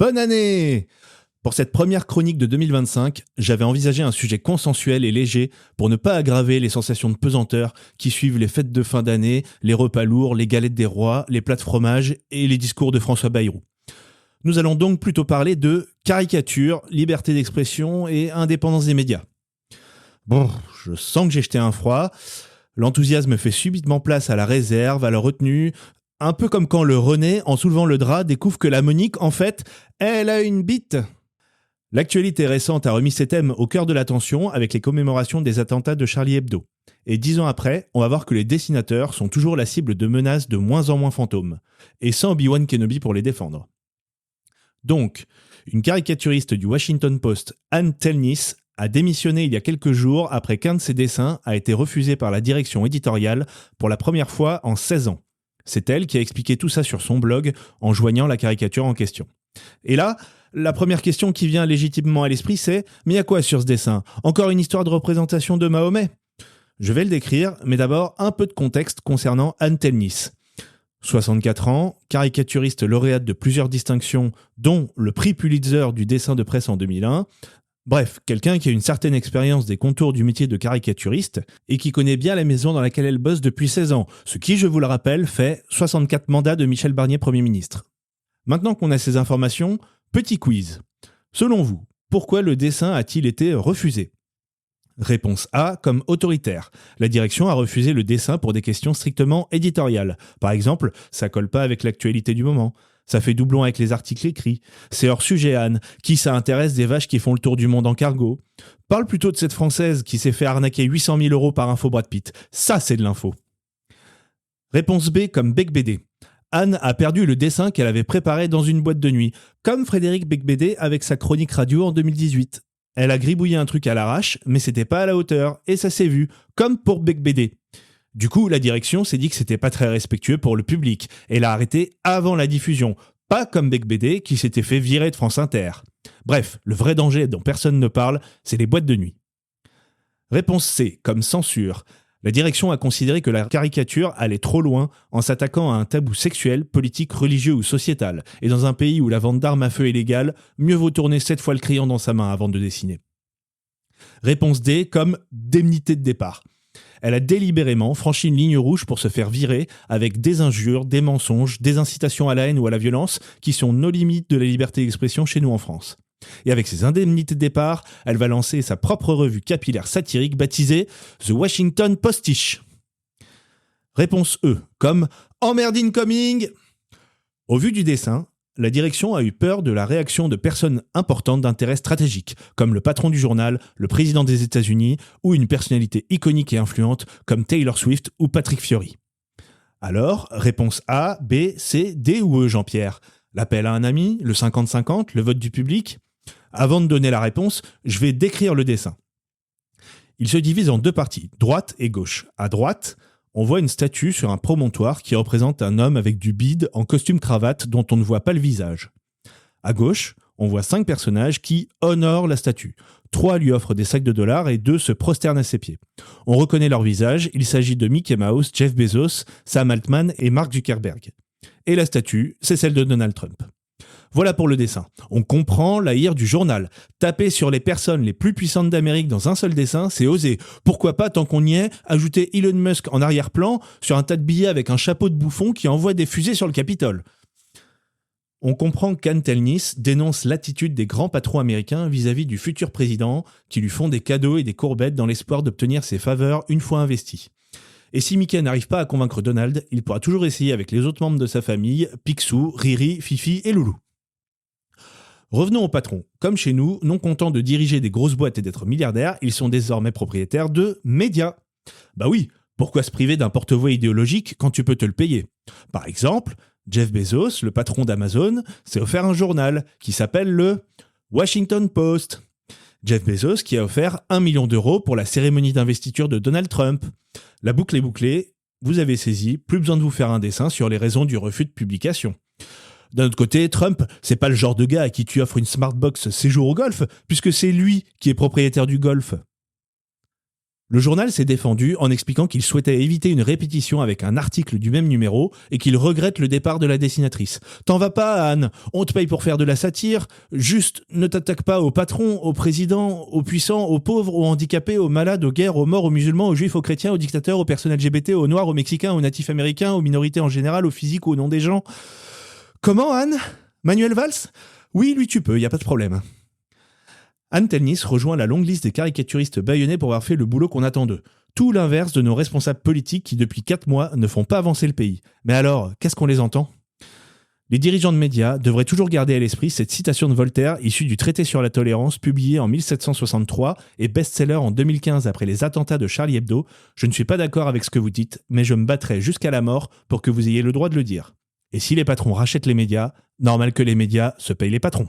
bonne année! Pour cette première chronique de 2025, j'avais envisagé un sujet consensuel et léger pour ne pas aggraver les sensations de pesanteur qui suivent les fêtes de fin d'année, les repas lourds, les galettes des rois, les plats de fromage et les discours de François Bayrou. Nous allons donc plutôt parler de caricature, liberté d'expression et indépendance des médias. Bon, je sens que j'ai jeté un froid. L'enthousiasme fait subitement place à la réserve, à la retenue, un peu comme quand le René, en soulevant le drap, découvre que la Monique, en fait, elle a une bite. L'actualité récente a remis ces thèmes au cœur de l'attention avec les commémorations des attentats de Charlie Hebdo. Et 10 ans après, on va voir que les dessinateurs sont toujours la cible de menaces de moins en moins fantômes, et sans Obi-Wan Kenobi pour les défendre. Donc, une caricaturiste du Washington Post, Ann Telnis, a démissionné il y a quelques jours après qu'un de ses dessins a été refusé par la direction éditoriale pour la première fois en 16 ans. C'est elle qui a expliqué tout ça sur son blog en joignant la caricature en question. Et là, la première question qui vient légitimement à l'esprit, c'est « Mais y a quoi sur ce dessin ? Encore une histoire de représentation de Mahomet ?» Je vais le décrire, mais d'abord un peu de contexte concernant Ann Telnis. 64 ans, caricaturiste lauréate de plusieurs distinctions, dont le prix Pulitzer du dessin de presse en 2001. Bref, quelqu'un qui a une certaine expérience des contours du métier de caricaturiste et qui connaît bien la maison dans laquelle elle bosse depuis 16 ans, ce qui, je vous le rappelle, fait 64 mandats de Michel Barnier Premier ministre. Maintenant qu'on a ces informations, petit quiz. Selon vous, pourquoi le dessin a-t-il été refusé ? Réponse A, comme autoritaire. La direction a refusé le dessin pour des questions strictement éditoriales. Par exemple, ça colle pas avec l'actualité du moment. Ça fait doublon avec les articles écrits. C'est hors sujet, Anne. Qui ça intéresse des vaches qui font le tour du monde en cargo ? Parle plutôt de cette Française qui s'est fait arnaquer 800 000 € par info Brad Pitt. Ça, c'est de l'info. Réponse B, comme Bec BD. Anne a perdu le dessin qu'elle avait préparé dans une boîte de nuit, comme Frédéric Becbédé avec sa chronique radio en 2018. Elle a gribouillé un truc à l'arrache, mais c'était pas à la hauteur, et ça s'est vu, comme pour Becbédé. Du coup, la direction s'est dit que c'était pas très respectueux pour le public, et l'a arrêté avant la diffusion, pas comme Becbédé qui s'était fait virer de France Inter. Bref, le vrai danger dont personne ne parle, c'est les boîtes de nuit. Réponse C, comme censure. La direction a considéré que la caricature allait trop loin en s'attaquant à un tabou sexuel, politique, religieux ou sociétal. Et dans un pays où la vente d'armes à feu est légale, mieux vaut tourner 7 fois le crayon dans sa main avant de dessiner. Réponse D, comme indemnité de départ. Elle a délibérément franchi une ligne rouge pour se faire virer avec des injures, des mensonges, des incitations à la haine ou à la violence qui sont nos limites de la liberté d'expression chez nous en France. Et avec ses indemnités de départ, elle va lancer sa propre revue capillaire satirique baptisée The Washington Postiche. Réponse E, comme « Emmerd incoming !» Au vu du dessin, la direction a eu peur de la réaction de personnes importantes d'intérêt stratégique, comme le patron du journal, le président des États-Unis ou une personnalité iconique et influente comme Taylor Swift ou Patrick Fiori. Alors, réponse A, B, C, D ou E, Jean-Pierre ? L'appel à un ami, le 50-50, le vote du public ? Avant de donner la réponse, je vais décrire le dessin. Il se divise en 2 parties, droite et gauche. À droite, on voit une statue sur un promontoire qui représente un homme avec du bide en costume-cravate dont on ne voit pas le visage. À gauche, on voit 5 personnages qui honorent la statue. 3 lui offrent des sacs de dollars et 2 se prosternent à ses pieds. On reconnaît leur visage, il s'agit de Mickey Mouse, Jeff Bezos, Sam Altman et Mark Zuckerberg. Et la statue, c'est celle de Donald Trump. Voilà pour le dessin. On comprend la ire du journal. Taper sur les personnes les plus puissantes d'Amérique dans un seul dessin, c'est osé. Pourquoi pas, tant qu'on y est, ajouter Elon Musk en arrière-plan sur un tas de billets avec un chapeau de bouffon qui envoie des fusées sur le Capitole. On comprend qu'Ann Telnis dénonce l'attitude des grands patrons américains vis-à-vis du futur président qui lui font des cadeaux et des courbettes dans l'espoir d'obtenir ses faveurs une fois investis. Et si Mickey n'arrive pas à convaincre Donald, il pourra toujours essayer avec les autres membres de sa famille, Picsou, Riri, Fifi et Loulou. Revenons aux patrons. Comme chez nous, non contents de diriger des grosses boîtes et d'être milliardaires, ils sont désormais propriétaires de médias. Bah oui, pourquoi se priver d'un porte-voix idéologique quand tu peux te le payer ? Par exemple, Jeff Bezos, le patron d'Amazon, s'est offert un journal qui s'appelle le Washington Post. Jeff Bezos qui a offert 1 million € pour la cérémonie d'investiture de Donald Trump. La boucle est bouclée, vous avez saisi, plus besoin de vous faire un dessin sur les raisons du refus de publication. D'un autre côté, Trump, c'est pas le genre de gars à qui tu offres une smartbox séjour au golf, puisque c'est lui qui est propriétaire du golf. Le journal s'est défendu en expliquant qu'il souhaitait éviter une répétition avec un article du même numéro et qu'il regrette le départ de la dessinatrice. T'en vas pas, Anne, on te paye pour faire de la satire, juste ne t'attaque pas aux patrons, aux présidents, aux puissants, aux pauvres, aux handicapés, aux malades, aux guerres, aux morts, aux musulmans, aux juifs, aux chrétiens, aux dictateurs, aux personnes LGBT, aux noirs, aux mexicains, aux natifs américains, aux minorités en général, aux physiques ou au nom des gens. Comment, Anne ? Manuel Valls ? Oui, lui tu peux, y a pas de problème. Anne Telnis rejoint la longue liste des caricaturistes bâillonnés pour avoir fait le boulot qu'on attend d'eux. Tout l'inverse de nos responsables politiques qui, depuis 4 mois, ne font pas avancer le pays. Mais alors, qu'est-ce qu'on les entend ? Les dirigeants de médias devraient toujours garder à l'esprit cette citation de Voltaire issue du traité sur la tolérance publié en 1763 et best-seller en 2015 après les attentats de Charlie Hebdo. Je ne suis pas d'accord avec ce que vous dites, mais je me battrai jusqu'à la mort pour que vous ayez le droit de le dire. Et si les patrons rachètent les médias, normal que les médias se payent les patrons.